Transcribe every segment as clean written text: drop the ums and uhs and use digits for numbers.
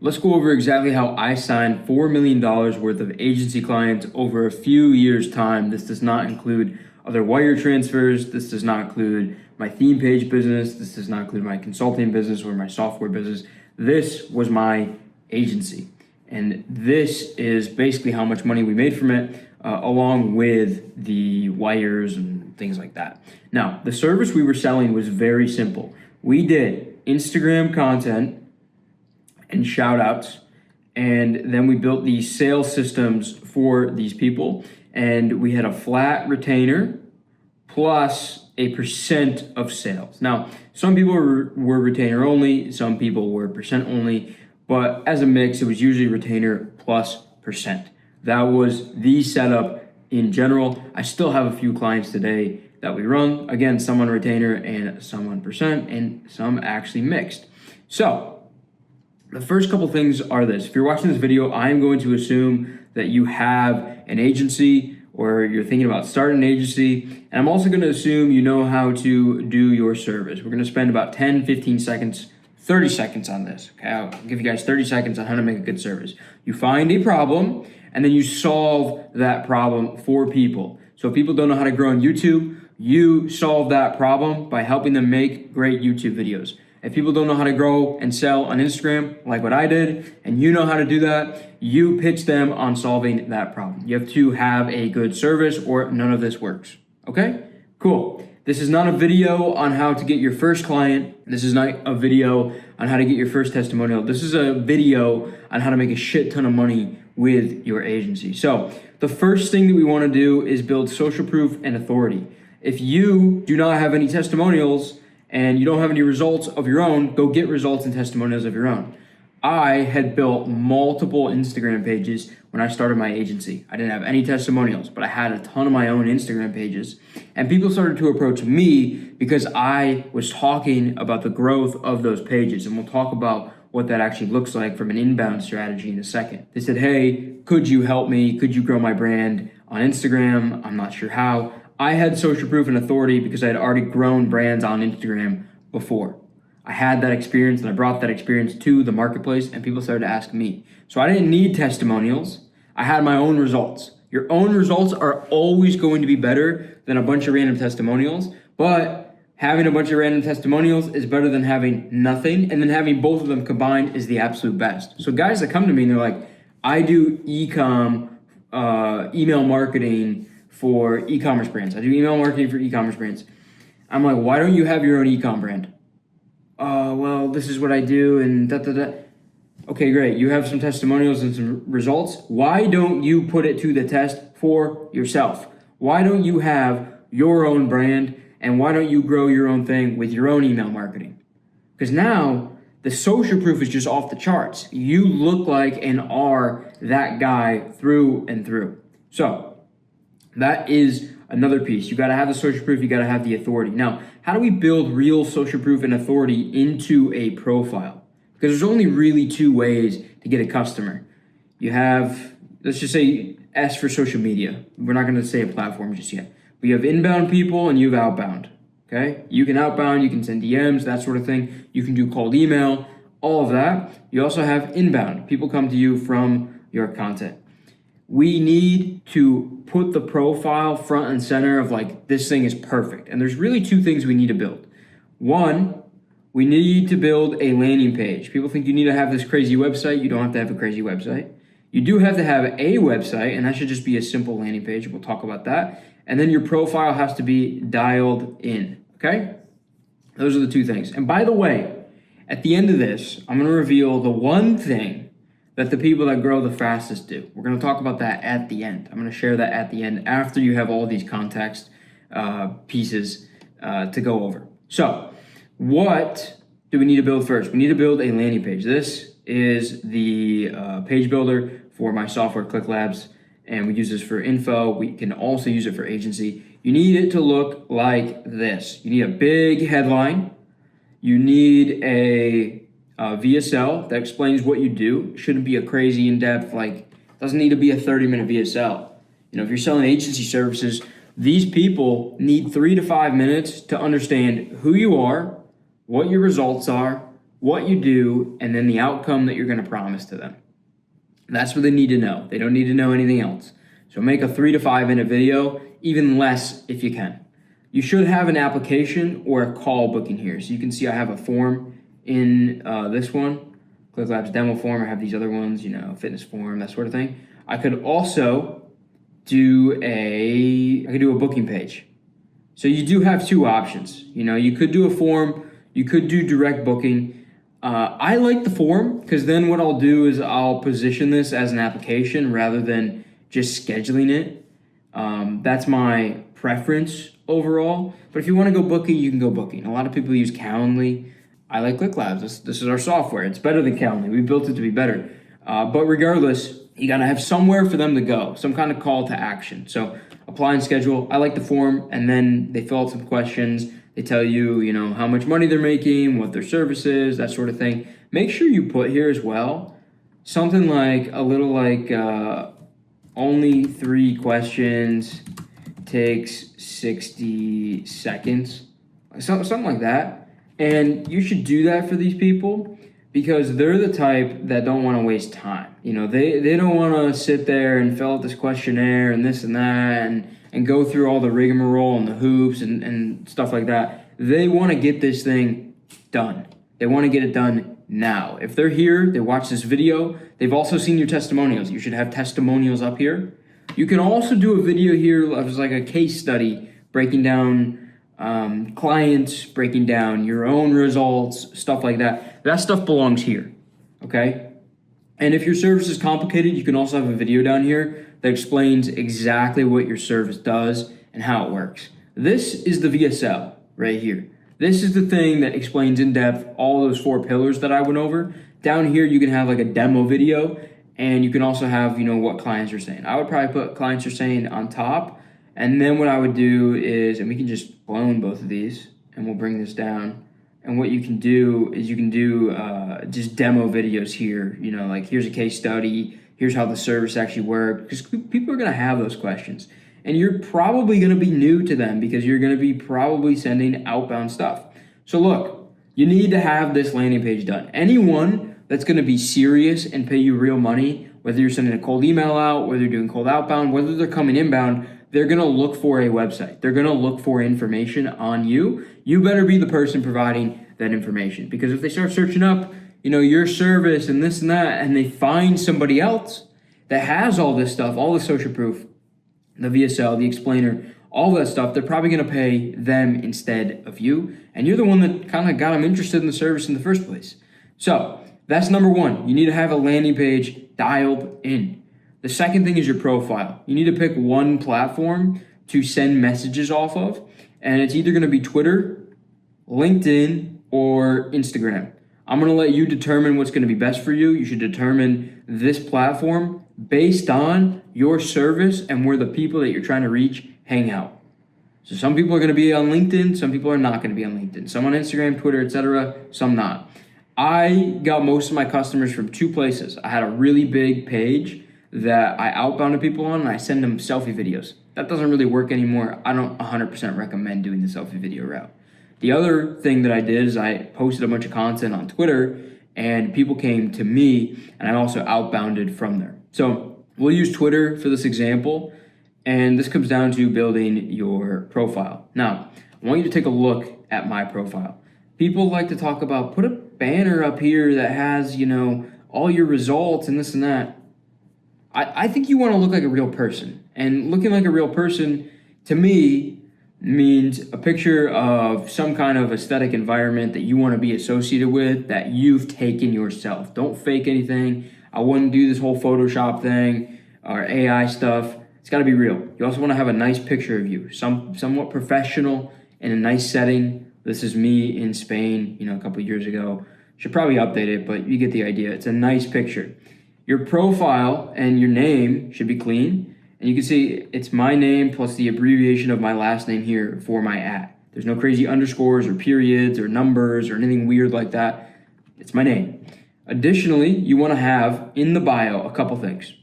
let's go over exactly how I signed $4 million worth of agency clients over a few years' time. This does not include other wire transfers. This does not include my theme page business. This does not include my consulting business or my software business. This was my agency. And this is basically how much money we made from it, along with the wires and things like that. Now, the service we were selling was very simple. We did Instagram content and shout outs, and then we built these sales systems for these people, and we had a flat retainer plus a percent of sales. Now, some people were retainer only, some people were percent only, but as a mix, it was usually retainer plus percent. That was the setup in general. I still have a few clients today that we run. Again, some on retainer and some on percent, and some actually mixed. So the first couple things are this. If you're watching this video, I'm going to assume that you have an agency or you're thinking about starting an agency. And I'm also going to assume you know how to do your service. We're going to spend about 10, 15 seconds, 30 seconds on this. Okay, I'll give you guys 30 seconds on how to make a good service. You find a problem and then you solve that problem for people. So if people don't know how to grow on YouTube, you solve that problem by helping them make great YouTube videos. If people don't know how to grow and sell on Instagram, like what I did, and you know how to do that, you pitch them on solving that problem. You have to have a good service or none of this works. Okay? Cool. This is not a video on how to get your first client. This is not a video on how to get your first testimonial. This is a video on how to make a shit ton of money with your agency. So the first thing that we want to do is build social proof and authority. If you do not have any testimonials, and you don't have any results of your own, go get results and testimonials of your own. I had built multiple Instagram pages when I started my agency. I didn't have any testimonials, but I had a ton of my own Instagram pages. And people started to approach me because I was talking about the growth of those pages. And we'll talk about what that actually looks like from an inbound strategy in a second. They said, hey, could you help me? Could you grow my brand on Instagram? I'm not sure how. I had social proof and authority because I had already grown brands on Instagram before. I had that experience and I brought that experience to the marketplace and people started to ask me. So I didn't need testimonials. I had my own results. Your own results are always going to be better than a bunch of random testimonials, but having a bunch of random testimonials is better than having nothing, and then having both of them combined is the absolute best. So guys that come to me and they're like, I do email marketing for e-commerce brands. I do email marketing for e-commerce brands. I'm like, why don't you have your own e-com brand? Well, this is what I do and da-da-da. Okay, great. You have some testimonials and some results. Why don't you put it to the test for yourself? Why don't you have your own brand and why don't you grow your own thing with your own email marketing? Because now the social proof is just off the charts. You look like and are that guy through and through. So that is another piece. You got to have the social proof. You got to have the authority. Now, how do we build real social proof and authority into a profile? Because there's only really two ways to get a customer. You have, let's just say S for social media. We're not going to say a platform just yet. But you have inbound people and you have outbound. Okay? You can outbound, you can send DMs, that sort of thing. You can do cold email, all of that. You also have inbound. People come to you from your content. We need to put the profile front and center of like, this thing is perfect. And there's really two things we need to build. One, we need to build a landing page. People think you need to have this crazy website. You don't have to have a crazy website. You do have to have a website, and that should just be a simple landing page. We'll talk about that. And then your profile has to be dialed in, okay? Those are the two things. And by the way, at the end of this, I'm going to reveal the one thing that the people that grow the fastest do. We're going to talk about that at the end. I'm going to share that at the end after you have all these context pieces to go over. So what do we need to build first? We need to build a landing page. This is the page builder for my software, ClickLabs, and we use this for info. We can also use it for agency. You need it to look like this. You need a big headline. You need a VSL that explains what you do. It shouldn't be a crazy in-depth, doesn't need to be a 30-minute VSL. You know, if you're selling agency services, these people need 3 to 5 minutes to understand who you are, what your results are, what you do, and then the outcome that you're going to promise to them. That's what they need to know. They don't need to know anything else. So make a 3 to 5 minute video, even less if you can. You should have an application or a call booking here. So you can see I have a form in this one, ClickLabs demo form. I have these other ones, fitness form, that sort of thing. I could also do a booking page. So you do have two options. You could do a form, you could do direct booking. I like the form because then what I'll do is I'll position this as an application rather than just scheduling it. That's my preference overall. But if you want to go booking, you can go booking. A lot of people use Calendly. I like ClickLabs. This is our software. It's better than Calendly. We built it to be better. But regardless, you got to have somewhere for them to go, some kind of call to action. So apply and schedule. I like the form, and then they fill out some questions. They tell you, how much money they're making, what their service is, that sort of thing. Make sure you put here as well something like only 3 questions, takes 60 seconds, something like that. And you should do that for these people because they're the type that don't want to waste time. They don't want to sit there and fill out this questionnaire and this and that and go through all the rigmarole and the hoops and stuff like that. They want to get this thing done. They want to get it done now. If they're here, they watch this video, they've also seen your testimonials. You should have testimonials up here. You can also do a video here of like a case study, breaking down clients, breaking down your own results, stuff like that. That stuff belongs here, okay? And if your service is complicated, you can also have a video down here that explains exactly what your service does and how it works. This is the VSL right here. This is the thing that explains in depth all those 4 pillars that I went over. Down here, you can have like a demo video, and you can also have, what clients are saying. I would probably put clients are saying on top. And then what I would do is, and we can just clone both of these, and we'll bring this down. And what you can do is you can do just demo videos here. Like here's a case study. Here's how the service actually worked. Because people are going to have those questions. And you're probably going to be new to them because you're going to be probably sending outbound stuff. So look, you need to have this landing page done. Anyone that's going to be serious and pay you real money, whether you're sending a cold email out, whether you're doing cold outbound, whether they're coming inbound, they're going to look for a website. They're going to look for information on you. You better be the person providing that information, because if they start searching up, your service and this and that, and they find somebody else that has all this stuff, all the social proof, the VSL, the explainer, all that stuff, they're probably going to pay them instead of you. And you're the one that kind of got them interested in the service in the first place. So that's number 1. You need to have a landing page dialed in. The second thing is your profile. You need to pick one platform to send messages off of, and it's either going to be Twitter, LinkedIn, or Instagram. I'm going to let you determine what's going to be best for you. You should determine this platform based on your service and where the people that you're trying to reach hang out. So some people are going to be on LinkedIn, some people are not going to be on LinkedIn. Some on Instagram, Twitter, etc., some not. I got most of my customers from 2 places. I had a really big page that I outbounded people on, and I send them selfie videos. That doesn't really work anymore. I don't 100% recommend doing the selfie video route. The other thing that I did is I posted a bunch of content on Twitter, and people came to me, and I also outbounded from there. So we'll use Twitter for this example, and this comes down to building your profile. Now, I want you to take a look at my profile. People like to talk about, put a banner up here that has, all your results and this and that. I think you want to look like a real person. And looking like a real person, to me, means a picture of some kind of aesthetic environment that you want to be associated with, that you've taken yourself. Don't fake anything. I wouldn't do this whole Photoshop thing or AI stuff. It's got to be real. You also want to have a nice picture of you, somewhat professional in a nice setting. This is me in Spain, a couple of years ago. Should probably update it, but you get the idea. It's a nice picture. Your profile and your name should be clean. And you can see it's my name plus the abbreviation of my last name here for my @ There's no crazy underscores or periods or numbers or anything weird like that. It's my name. Additionally, you want to have in the bio a couple things.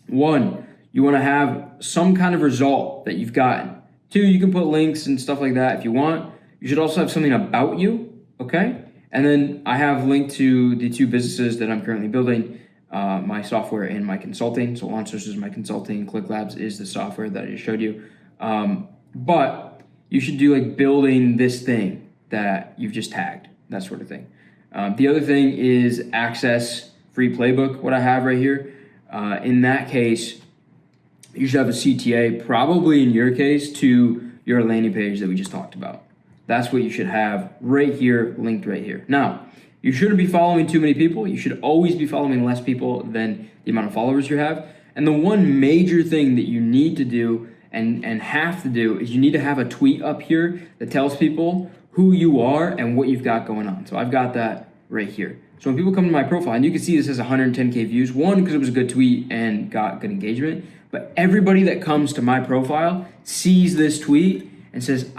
1, you want to have some kind of result that you've gotten. 2, you can put links and stuff like that if you want. You should also have something about you, okay? And then I have linked to the two businesses that I'm currently building, my software and my consulting. So LaunchSource is my consulting, ClickLabs is the software that I just showed you. But you should do like building this thing that you've just tagged, that sort of thing. The other thing is access free playbook, what I have right here. In that case, you should have a CTA, probably in your case, to your landing page that we just talked about. That's what you should have right here, linked right here. Now, you shouldn't be following too many people. You should always be following less people than the amount of followers you have. And the one major thing that you need to do and have to do is you need to have a tweet up here that tells people who you are and what you've got going on. So I've got that right here. So when people come to my profile, and you can see this has 110K views, one, because it was a good tweet and got good engagement, but everybody that comes to my profile sees this tweet and says,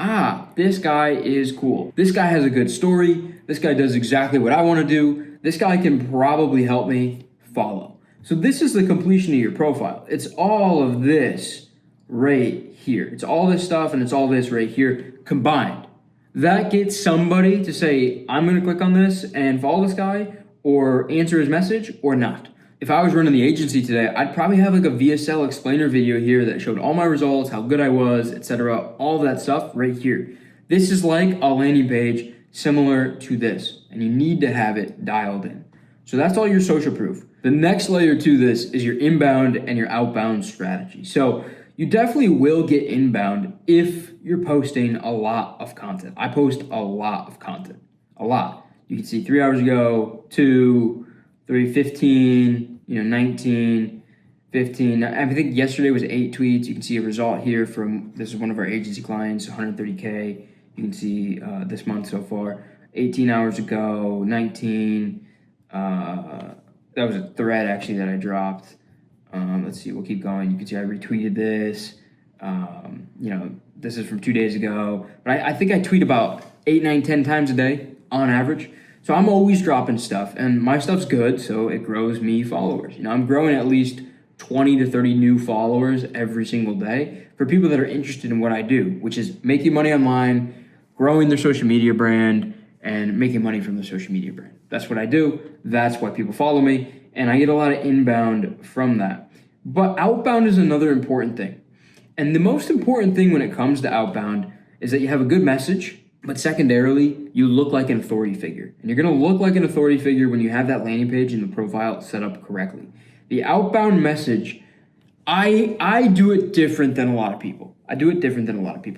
this guy is cool. This guy has a good story. This guy does exactly what I want to do. This guy can probably help me follow. So this is the completion of your profile. It's all of this right here. It's all this stuff and it's all this right here combined. That gets somebody to say, I'm going to click on this and follow this guy or answer his message or not. If I was running the agency today, I'd probably have like a VSL explainer video here that showed all my results, how good I was, etc. All that stuff right here. This is like a landing page similar to this, and you need to have it dialed in. So that's all your social proof. The next layer to this is your inbound and your outbound strategy. So you definitely will get inbound if you're posting a lot of content. I post a lot of content, a lot. You can see 3 hours ago, 2, 3, 15, 19, 15. I think yesterday was 8 tweets. You can see a result here from, this is one of our agency clients, 130K. You can see this month so far, 18 hours ago, 19. That was a thread actually that I dropped. Let's see, we'll keep going. You can see I retweeted this. This is from 2 days ago. But I think I tweet about 8, 9, 10 times a day on average. So I'm always dropping stuff, and my stuff's good, so it grows me followers. I'm growing at least 20 to 30 new followers every single day for people that are interested in what I do, which is making money online, growing their social media brand, and making money from the social media brand. That's what I do. That's why people follow me, and I get a lot of inbound from that. But outbound is another important thing. And the most important thing when it comes to outbound is that you have a good message, but secondarily, you look like an authority figure. And you're going to look like an authority figure when you have that landing page and the profile set up correctly. The outbound message, I do it different than a lot of people.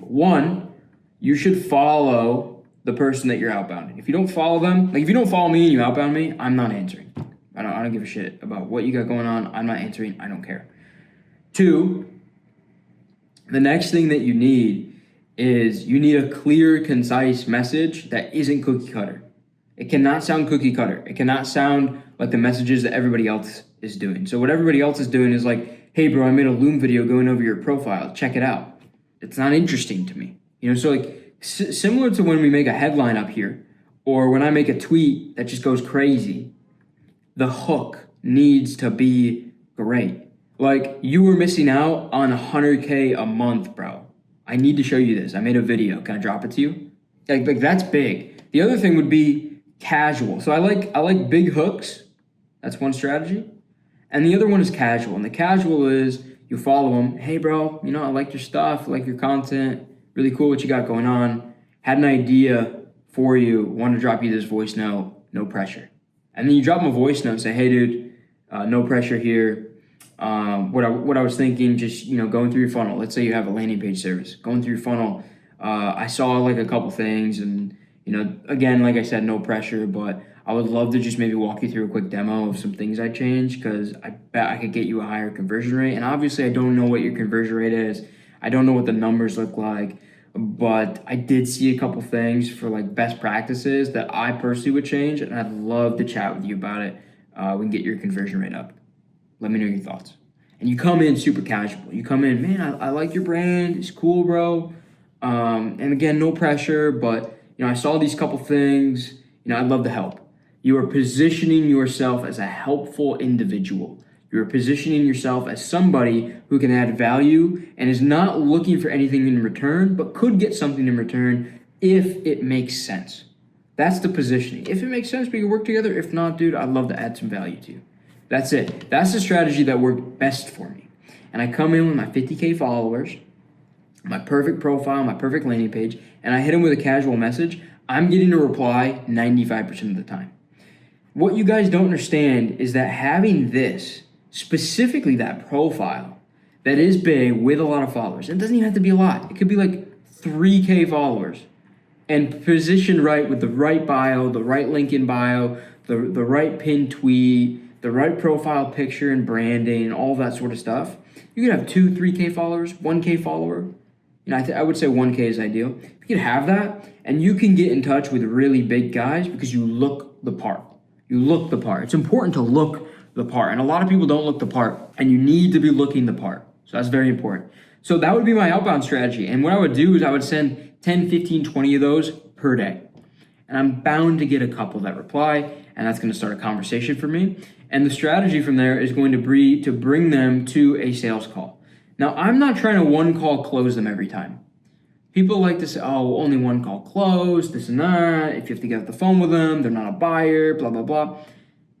One, you should follow the person that you're outbounding. If you don't follow them, like if you don't follow me and you outbound me, I'm not answering. I don't give a shit about what you got going on. I'm not answering. I don't care. 2, the next thing that you need is you need a clear, concise message that isn't cookie cutter. It cannot sound cookie cutter. It cannot sound like the messages that everybody else is doing. So what everybody else is doing is like, hey bro, I made a Loom video going over your profile. Check it out. It's not interesting to me. So like similar to when we make a headline up here or when I make a tweet that just goes crazy, the hook needs to be great. Like you were missing out on 100K a month, bro. I need to show you this. I made a video. Can I drop it to you? Like that's big. The other thing would be casual. So I like big hooks. That's one strategy. And the other one is casual. And the casual is you follow them. Hey, bro, I like your stuff. I like your content. Really cool what you got going on. Had an idea for you. Want to drop you this voice note. No pressure. And then you drop them a voice note and say, hey, dude, no pressure here. What I was thinking, just, going through your funnel. Let's say you have a landing page service. Going through your funnel, I saw like a couple things and, again, like I said, no pressure, but I would love to just maybe walk you through a quick demo of some things I changed because I bet I could get you a higher conversion rate. And obviously I don't know what your conversion rate is. I don't know what the numbers look like, but I did see a couple things for like best practices that I personally would change. And I'd love to chat with you about it. We can get your conversion rate up. Let me know your thoughts. And you come in super casual. You come in, man, I like your brand. It's cool, bro. And again, no pressure, but I saw these couple things. I'd love to help. You are positioning yourself as a helpful individual. You're positioning yourself as somebody who can add value and is not looking for anything in return, but could get something in return if it makes sense. That's the positioning. If it makes sense, we can work together. If not, dude, I'd love to add some value to you. That's it. That's the strategy that worked best for me. And I come in with my 50K followers, my perfect profile, my perfect landing page, and I hit them with a casual message. I'm getting a reply 95% of the time. What you guys don't understand is that having this, specifically that profile, that is big with a lot of followers, it doesn't even have to be a lot. It could be like 3K followers, and positioned right with the right bio, the right link in bio, the right pinned tweet, the right profile picture and branding, and all that sort of stuff. You could have 2-3K followers, 1K follower. I would say 1K is ideal. You can have that, and you can get in touch with really big guys because you look the part. You look the part. It's important to look the part, and a lot of people don't look the part, and you need to be looking the part. So that's very important. So that would be my outbound strategy. And what I would do is I would send 10, 15, 20 of those per day. And I'm bound to get a couple that reply, and that's going to start a conversation for me. And the strategy from there is going to be to bring them to a sales call. Now, I'm not trying to one call close them every time. People like to say, oh, only one call close, this and that. If you have to get off the phone with them, they're not a buyer, blah, blah, blah.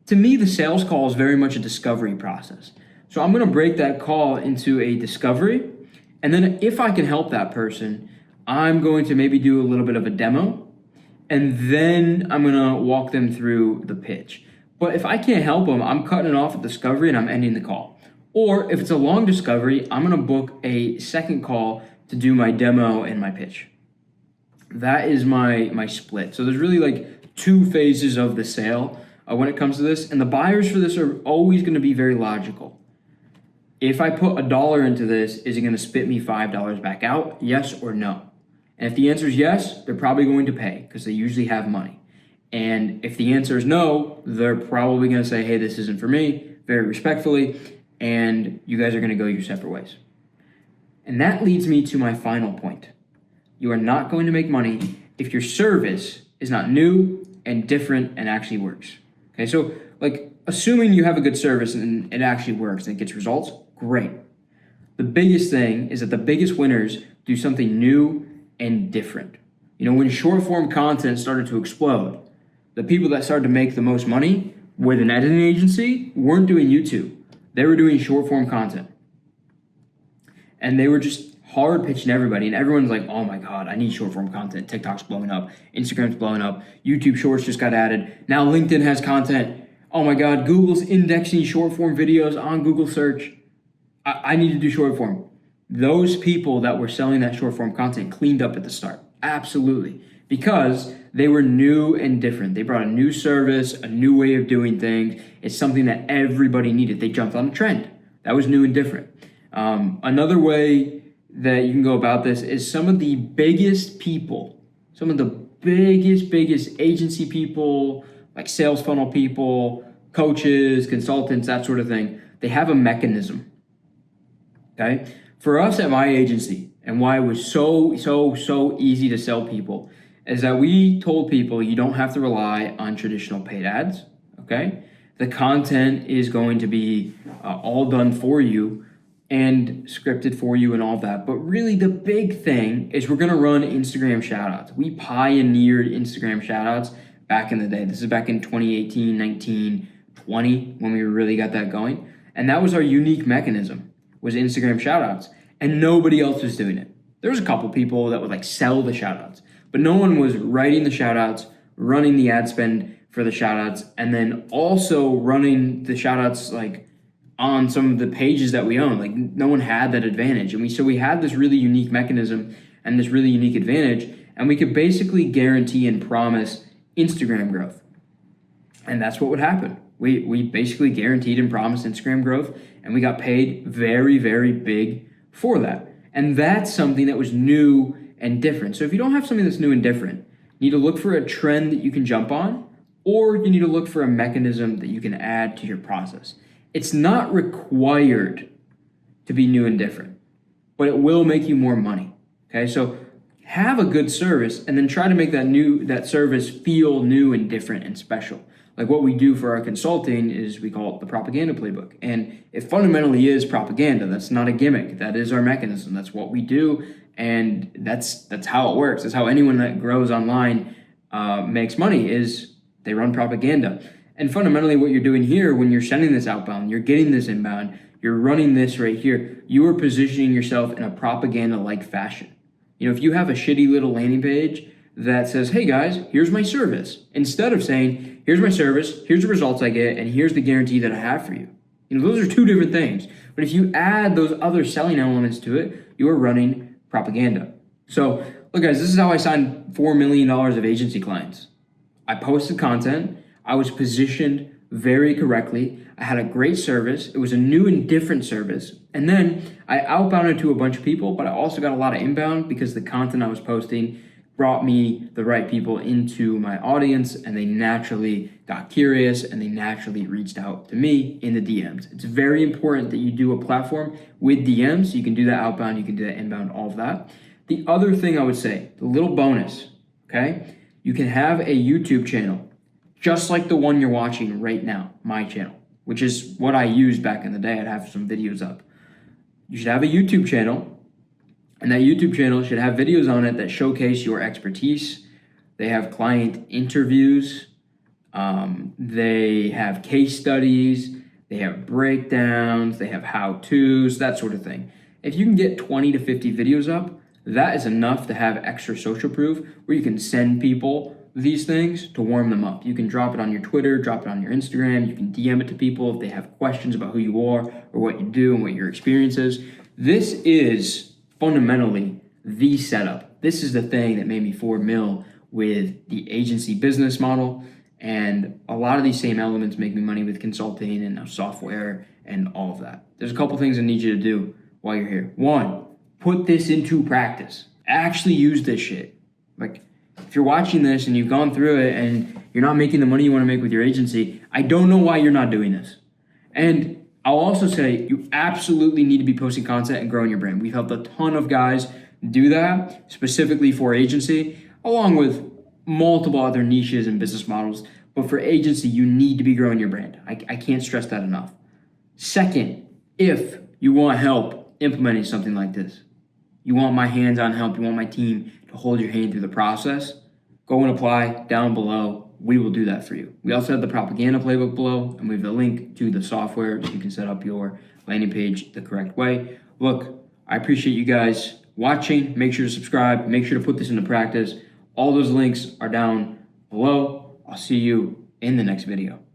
To me, the sales call is very much a discovery process. So I'm going to break that call into a discovery. And then if I can help that person, I'm going to maybe do a little bit of a demo. And then I'm going to walk them through the pitch. But if I can't help them, I'm cutting it off at discovery and I'm ending the call. Or if it's a long discovery, I'm going to book a second call to do my demo and my pitch. That is my split. So there's really like 2 phases of the sale when it comes to this. And the buyers for this are always going to be very logical. If I put $1 into this, is it going to spit me $5 back out? Yes or no? And if the answer is yes, they're probably going to pay because they usually have money. And if the answer is no, they're probably going to say, hey, this isn't for me, very respectfully, and you guys are going to go your separate ways. And that leads me to my final point. You are not going to make money if your service is not new and different and actually works. Okay, so like assuming you have a good service and it actually works and it gets results, great. The biggest thing is that the biggest winners do something new and different. When short form content started to explode, the people that started to make the most money with an editing agency weren't doing YouTube. They were doing short form content. And they were just hard pitching everybody. And everyone's like, oh my God, I need short form content. TikTok's blowing up. Instagram's blowing up. YouTube Shorts just got added. Now LinkedIn has content. Oh my God, Google's indexing short form videos on Google search. I need to do short form. Those people that were selling that short form content cleaned up at the start. Absolutely. Because they were new and different. They brought a new service, a new way of doing things. It's something that everybody needed. They jumped on a trend. That was new and different. Another way that you can go about this is some of the biggest people, some of the biggest agency people, like sales funnel people, coaches, consultants, that sort of thing. They have a mechanism. Okay? For us at my agency, and why it was so easy to sell people, is that we told people you don't have to rely on traditional paid ads, okay? The content is going to be all done for you and scripted for you and all that. But really the big thing is we're gonna run Instagram shoutouts. We pioneered Instagram shoutouts back in the day. This is back in 2018, 19, 20, when we really got that going. And that was our unique mechanism, was Instagram shoutouts. And nobody else was doing it. There was a couple people that would like sell the shoutouts, but no one was writing the shoutouts, running the ad spend for the shoutouts, and then also running the shoutouts like on some of the pages that we own. Like no one had that advantage. And we had this really unique mechanism and this really unique advantage, and we could basically guarantee and promise Instagram growth. And that's what would happen. We basically guaranteed and promised Instagram growth, and we got paid very, very big for that. And that's something that was new and different. So if you don't have something that's new and different, you need to look for a trend that you can jump on, or you need to look for a mechanism that you can add to your process. It's not required to be new and different, but it will make you more money. Okay, so have a good service and then try to make that service feel new and different and special. Like what we do for our consulting is we call it the propaganda playbook. And it fundamentally is propaganda. That's not a gimmick. That is our mechanism. That's what we do. And that's how it works. That's how anyone that grows online makes money is they run propaganda. And fundamentally what you're doing here when you're sending this outbound, you're getting this inbound, you're running this right here, you are positioning yourself in a propaganda-like fashion. If you have a shitty little landing page that says, hey guys, here's my service, instead of saying, here's my service, here's the results I get, and here's the guarantee that I have for you. Those are two different things. But if you add those other selling elements to it, you are running propaganda. So, look guys, this is how I signed $4 million of agency clients. I posted content, I was positioned very correctly, I had a great service, it was a new and different service, and then I outbounded to a bunch of people, but I also got a lot of inbound because the content I was posting brought me the right people into my audience, and they naturally got curious and they naturally reached out to me in the DMs. It's very important that you do a platform with DMs. You can do that outbound, you can do that inbound, all of that. The other thing I would say, the little bonus, okay? You can have a YouTube channel just like the one you're watching right now, my channel, which is what I used back in the day. I'd have some videos up. You should have a YouTube channel, and that YouTube channel should have videos on it that showcase your expertise. They have client interviews. They have case studies. They have breakdowns. They have how-tos, that sort of thing. If you can get 20 to 50 videos up, that is enough to have extra social proof where you can send people these things to warm them up. You can drop it on your Twitter, drop it on your Instagram. You can DM it to people if they have questions about who you are or what you do and what your experience is. This is fundamentally the setup. This is the thing that made me $4 million with the agency business model. And a lot of these same elements make me money with consulting and software and all of that. There's a couple things I need you to do while you're here. One, put this into practice. Actually use this shit. Like, if you're watching this and you've gone through it and you're not making the money you want to make with your agency, I don't know why you're not doing this. And I'll also say you absolutely need to be posting content and growing your brand. We've helped a ton of guys do that specifically for agency, along with multiple other niches and business models. But for agency, you need to be growing your brand. I can't stress that enough. Second, if you want help implementing something like this, you want my hands-on help, you want my team to hold your hand through the process, go and apply down below. We will do that for you. We also have the propaganda playbook below, and we have the link to the software so you can set up your landing page the correct way. Look, I appreciate you guys watching. Make sure to subscribe. Make sure to put this into practice. All those links are down below. I'll see you in the next video.